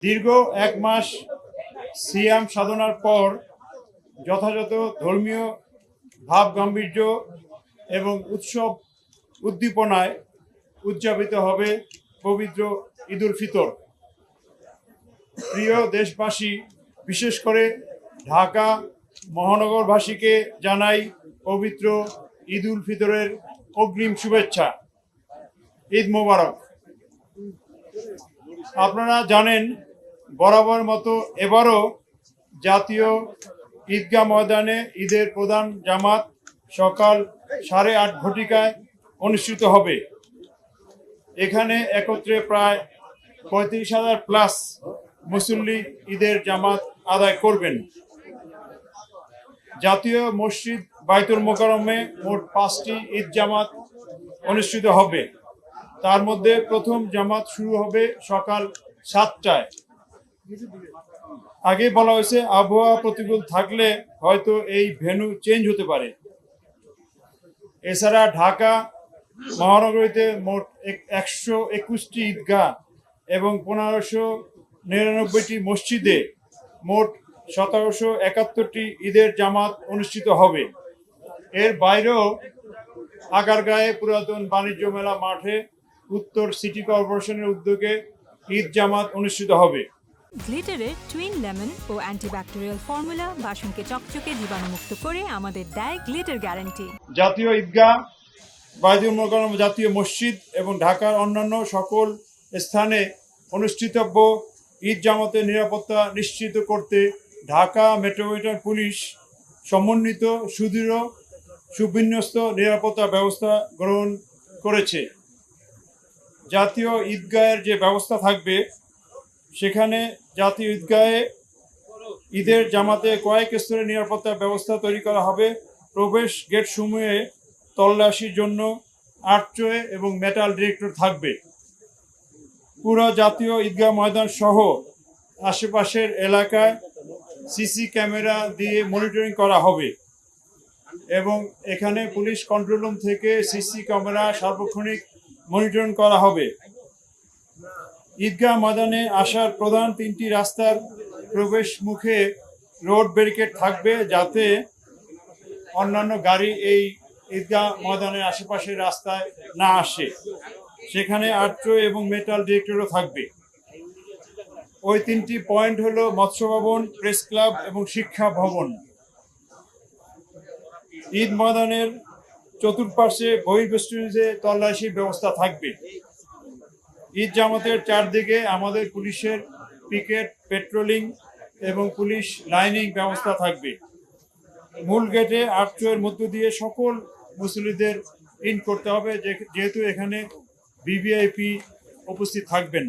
দীর্ঘ 1 মাস সিয়াম সাধনার পর যথাযথ ধর্মীয় ভাব গাম্ভীর্য এবং উৎসব উদ্দীপনায় উদযাপিত হবে পবিত্র ঈদ উল ফিতর। প্রিয় দেশবাসী, বিশেষ করে ঢাকা মহানগরবাসীকে জানাই পবিত্র ঈদ উল ফিতরের অগ্রিম শুভেচ্ছা। ঈদ মোবারক। আপনারা জানেন, বরাবর মতো এবারও জাতীয় ঈদগাহ ময়দানে ঈদের প্রধান জামাত সকাল 8:30 ঘটিকায় অনুষ্ঠিত হবে। এখানে একত্রে প্রায় 35,000 প্লাস মুসল্লি ঈদের জামাত আদায় করবেন। জাতীয় মসজিদ বাইতুল মোকাররমে মোট 5টি ঈদ জামাত অনুষ্ঠিত হবে। তার মধ্যে প্রথম জামাত শুরু হবে সকাল 7টায়। আগে বলা হয়েছে আবহাওয়া প্রতিকূল থাকলে হয়তো এই ভেন্যু চেঞ্জ হতে পারে। এছাড়া ঢাকা মহানগরীতে মোট 121টি ঈদগাহ এবং 1599টি মসজিদে মোট 1771টি ঈদের জামাত অনুষ্ঠিত হবে। এর বাইরেও আগারগাঁয়ে পুরাতন বাণিজ্য মেলা মাঠে উত্তর সিটি কর্পোরেশনের উদ্যোগে ঈদ জামাত অনুষ্ঠিত হবে। গ্লিটারের টুইন লেমন ও অ্যান্টিব্যাকটেরিয়াল ফর্মুলা বাসনকে চকচকে জীবাণুমুক্ত করে আমাদের দেয় গ্লিটার গ্যারান্টি। জাতীয় ঈদগাহ, বাইতুল মোকাররম জাতীয় মসজিদ এবং ঢাকার অন্যান্য সকল স্থানে অনুষ্ঠিতব্য ঈদ জামাতের নিরাপত্তা নিশ্চিত করতে ঢাকা মেট্রোপলিটন পুলিশ সমন্বিত সুদৃঢ় সুবিন্যস্ত নিরাপত্তা ব্যবস্থা গ্রহণ করেছে। জাতীয় ঈদগাহের যে ব্যবস্থা থাকবে, সেখানে জাতীয় ঈদগাহে ঈদের জামাতে কয়েক স্তরের নিরাপত্তা ব্যবস্থা তৈরি করা হবে। প্রবেশ গেট সমূহে তল্লাশির জন্য আর্চওয়ে এবং মেটাল ডিটেক্টর থাকবে। পুরো জাতীয় ঈদগাহ ময়দান সহ আশেপাশের এলাকায় সিসি ক্যামেরা দিয়ে মনিটরিং করা হবে এবং এখানে পুলিশ কন্ট্রোল রুম থেকে সিসি ক্যামেরা সার্বক্ষণিক মনিটরিং করা হবে। ঈদগাহ ময়দানে আসার প্রধান 3টি রাস্তার প্রবেশ মুখে রোড ব্যারিকেড থাকবে, যাতে অন্যান্য গাড়ি এই ঈদগাহ ময়দানের আশেপাশের রাস্তায় না আসে। সেখানে আর্চওয়ে এবং মেটাল ডিটেক্টরও থাকবে। ওই 3টি পয়েন্ট হলো মৎস্য ভবন, প্রেস ক্লাব এবং শিক্ষা ভবন। ঈদ ময়দানের চতুর্পার্শ্বে বহির্বেষ্টনীতে তল্লাশির ব্যবস্থা থাকবে। ঈদ জামাতের চারদিকে আমাদের পুলিশের পিকেট, পেট্রোলিং এবং পুলিশ লাইনিং ব্যবস্থা থাকবে। মূল গেটে আর্চওয়ের মধ্য দিয়ে সকল মুসল্লিদের ইন করতে হবে, যেহেতু এখানে ভিভিআইপি উপস্থিত থাকবেন।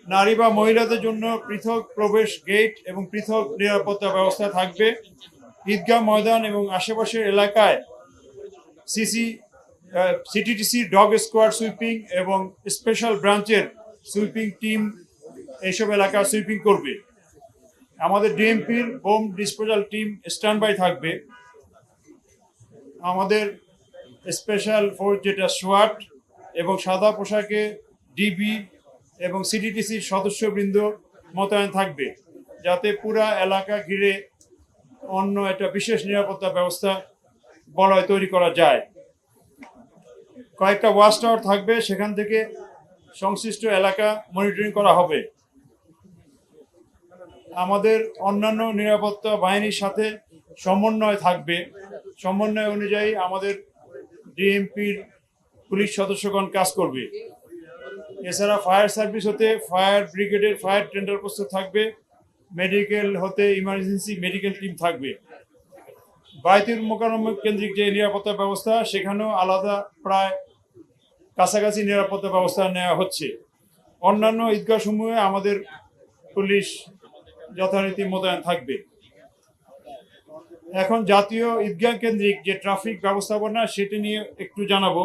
নারী বা মহিলাদের জন্য পৃথক প্রবেশ গেট এবং পৃথক নিরাপত্তা ব্যবস্থা থাকবে। ঈদগাহ ময়দান এবং আশেপাশের এলাকায় সিটিটিসি ডগ স্কোয়াড সুইপিং এবং স্পেশাল ব্রাঞ্চের সুইপিং টিম এইসব এলাকা সুইপিং করবে। আমাদের ডিএমপির বোম ডিসপোজাল টিম স্ট্যান্ড বাই থাকবে। আমাদের স্পেশাল ফোর্স যেটা সোয়াট এবং সাদা পোশাকে ডিবি এবং সিটিটিসির সদস্যবৃন্দ মোতায়েন থাকবে, যাতে পুরা এলাকা ঘিরে অন্য একটা বিশেষ নিরাপত্তা ব্যবস্থা বলয় তৈরি করা যায়। কয়েকটা ওয়াচ টাওয়ার থাকবে, সেখান থেকে সংশ্লিষ্ট এলাকা মনিটরিং করা হবে। আমাদের অন্যান্য নিরাপত্তা বাহিনীর সাথে সমন্বয় থাকবে। সমন্বয় অনুযায়ী আমাদের ডিএমপির পুলিশ সদস্যগণ কাজ করবে। এছাড়া ফায়ার সার্ভিস হতে ফায়ার ব্রিগেডের ফায়ার টেন্ডার প্রস্তুত থাকবে। মেডিকেল হতে ইমার্জেন্সি মেডিকেল টিম থাকবে। বাইতুল মোকাররম কেন্দ্রিক যে নিরাপত্তা ব্যবস্থা, সেখানেও আলাদা প্রায় কাছাকাছি নিরাপত্তা ব্যবস্থা নেওয়া হচ্ছে। অন্যান্য ঈদগাহ সমূহে আমাদের পুলিশ যথারীতি মোতায়েন থাকবে। এখন জাতীয় ঈদগাহ কেন্দ্রিক যে ট্রাফিক ব্যবস্থাপনা, সেটি নিয়ে একটু জানাবো।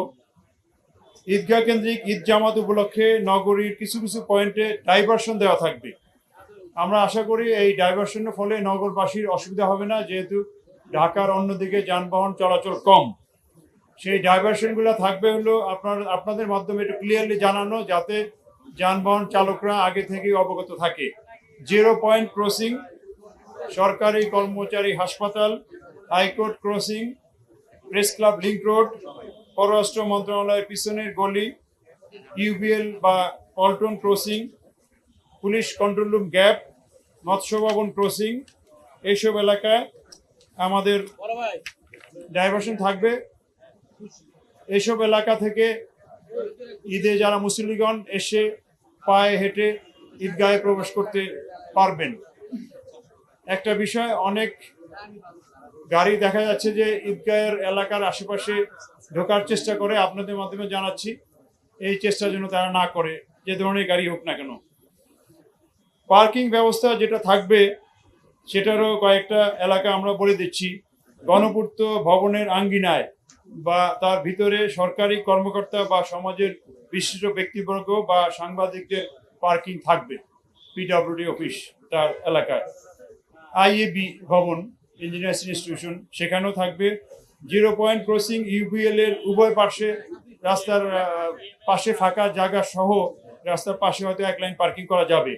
ঈদগাহ কেন্দ্রিক ঈদ জামাত উপলক্ষে নগরীর কিছু কিছু পয়েন্টে ডাইভারশন দেওয়া থাকবে। আমরা আশা করি এই ডাইভারশনের ফলে নগরবাসীর অসুবিধা হবে না, যেহেতু ঢাকার অন্যদিকে যানবাহন চলাচল কম। সেই ডাইভারশনগুলো থাকবে হলো আপনাদের মাধ্যমে একটু ক্লিয়ারলি জানানো, যাতে যানবাহন চালকরা আগে থেকেই অবগত থাকে। 0 পয়েন্ট ক্রসিং, সরকারি কর্মচারী হাসপাতাল, high court crossing, press club link road, পররাষ্ট্র মন্ত্রণালয়ের পিছনের গলি, ইউবিএল বা Paltan crossing, police control room gap, মৎস্য ভবন ক্রসিং, এইসব এলাকায় আমাদের ডাইভারশন থাকবে। এইসব এলাকা থেকে ঈদে যারা মুসল্লিগণ এসে পায়ে হেঁটে ঈদগাহে প্রবেশ করতে পারবেন। একটা বিষয়, অনেক গাড়ি দেখা যাচ্ছে যে ঈদগাহের এলাকার আশেপাশে ঢোকার চেষ্টা করে। আপনাদের মাধ্যমে জানাচ্ছি এই চেষ্টা যেন তারা না করে, যে ধরনের গাড়ি হোক না কেন। পার্কিং ব্যবস্থা যেটা থাকবে সেটারও কয়েকটা এলাকা আমরা বলে দিচ্ছি। গণপূর্ত ভবনের আঙ্গিনায় বা তার ভিতরে সরকারি কর্মকর্তা বা সমাজের বিশিষ্ট ব্যক্তিবর্গ বা সাংবাদিকদের পার্কিং থাকবে। পিডব্লিউডি অফিস তার এলাকায়, আইএবি ভবন, ইঞ্জিনিয়ার্স ইনস্টিটিউশন, সেখানেও থাকবে। 0 পয়েন্ট ক্রসিং, ইউবিএল এর উভয় পাশে, রাস্তার পাশে ফাঁকা জায়গা সহ রাস্তার পাশে হয়তো এক লাইন পার্কিং করা যাবে।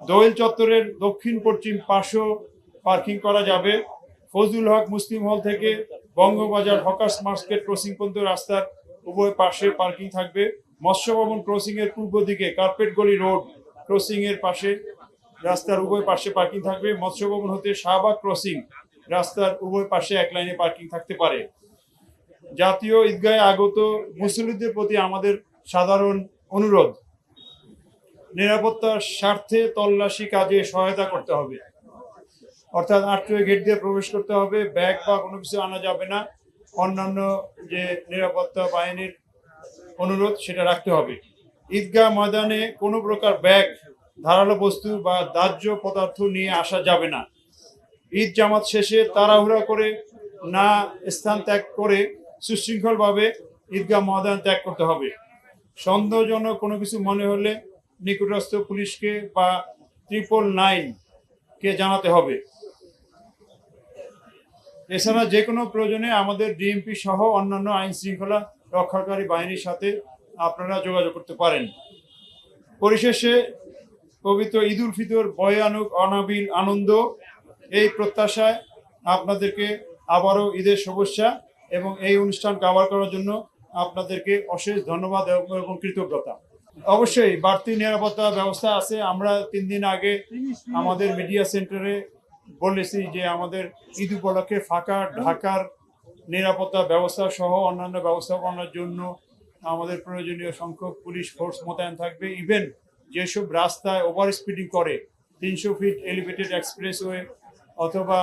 দোয়েল চত্বরের দক্ষিণ পশ্চিম পাশেও পার্কিং করা যাবে। ফজলুল হক মুসলিম হল থেকে বঙ্গবাজার হকার্স মার্কেট ক্রসিং পর্যন্ত রাস্তার উভয় পাশে পার্কিং থাকবে। মৎস্য ভবন ক্রসিং এর পূর্ব দিকে কার্পেট গলি রোড ক্রসিং এর পাশে রাস্তার উভয় পাশে পার্কিং থাকবে। মৎস্য ভবন হতে শাহবাগ ক্রসিং রাস্তার উভয় পাশে এক লাইনে পার্কিং থাকতে পারে। জাতীয় ঈদগাহে আগত মুসল্লিদের প্রতি আমাদের সাধারণ অনুরোধ, নিরাপত্তার স্বার্থে তল্লাশি কাজে সহায়তা করতে হবে। অর্থাৎ আটকে গেট দিয়ে প্রবেশ করতে হবে, ব্যাগ বা কোনো কিছু আনা যাবে না। অন্যান্য যে নিরাপত্তা বাহিনীর অনুরোধ সেটা রাখতে হবে। ঈদগাহ ময়দানে কোনো প্রকার ব্যাগ, ধারালো বস্তু বা দাহ্য পদার্থ নিয়ে আসা যাবে না। ঈদ জামাত শেষে তাড়াহুড়া করে না স্থান ত্যাগ করে সুশৃঙ্খলভাবে ঈদগাহ ময়দান ত্যাগ করতে হবে। সন্দেহজনক কোনো কিছু মনে হলে নিকটস্থ পুলিশকে বা 999-কে জানাতে হবে। এছাড়া যে কোনো প্রয়োজনে আমাদের ডিএমপি সহ অন্যান্য আইন শৃঙ্খলা রক্ষাকারী বাহিনীর সাথে আপনারা যোগাযোগ করতে পারেন। পরিশেষে পবিত্র ঈদ উল ফিতর বয়ে আনুক অনাবিল আনন্দ, এই প্রত্যাশায় আপনাদেরকে আবারও ঈদের শুভেচ্ছা এবং এই অনুষ্ঠান কভার করার জন্য আপনাদেরকে অশেষ ধন্যবাদ এবং কৃতজ্ঞতা। অবশ্যই বাড়তি নিরাপত্তা ব্যবস্থা আছে। আমরা 3 দিন আগে আমাদের মিডিয়া সেন্টারে বলেছি যে আমাদের ঈদ উপলক্ষে ফাঁকা ঢাকার নিরাপত্তা ব্যবস্থা সহ অন্যান্য ব্যবস্থাপনার জন্য আমাদের প্রয়োজনীয় সংখ্যক পুলিশ ফোর্স মোতায়েন থাকবে। ইভেন যেসব রাস্তায় ওভার স্পিডিং করে, 300 ফিট এলিভেটেড এক্সপ্রেসওয়ে অথবা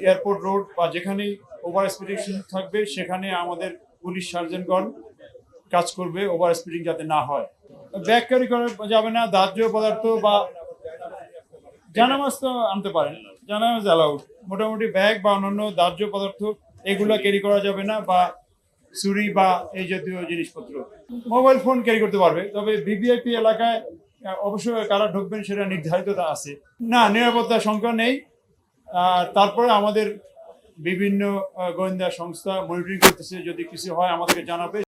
এয়ারপোর্ট রোড বা যেখানেই ওভার স্পিডিং থাকবে সেখানে আমাদের পুলিশ সার্জেন্টগণ কাজ করবে ওভার স্পিডিং যাতে না হয়। ব্যাগ ক্যারি করা যাবে না। দাহ্য পদার্থ বা জানামাজ তো আনতে পারেন, জানামাজ অ্যালাউড। মোটামুটি ব্যাগ বা অন্যান্য দাহ্য পদার্থ এগুলো ক্যারি করা যাবে না, বা ছুরি বা এই জাতীয় জিনিসপত্র। মোবাইল ফোন ক্যারি করতে পারবে, তবে ভিভিআইপি এলাকায় অবশ্যই কারা ঢুকবেন সেটা নির্ধারিত আছে না, নিরাপত্তার সংখ্যা নেই। আর তারপরে আমাদের বিভিন্ন গোয়েন্দা সংস্থা মনিটরিং করতেছে, যদি কিছু হয় আমাদেরকে জানাবে।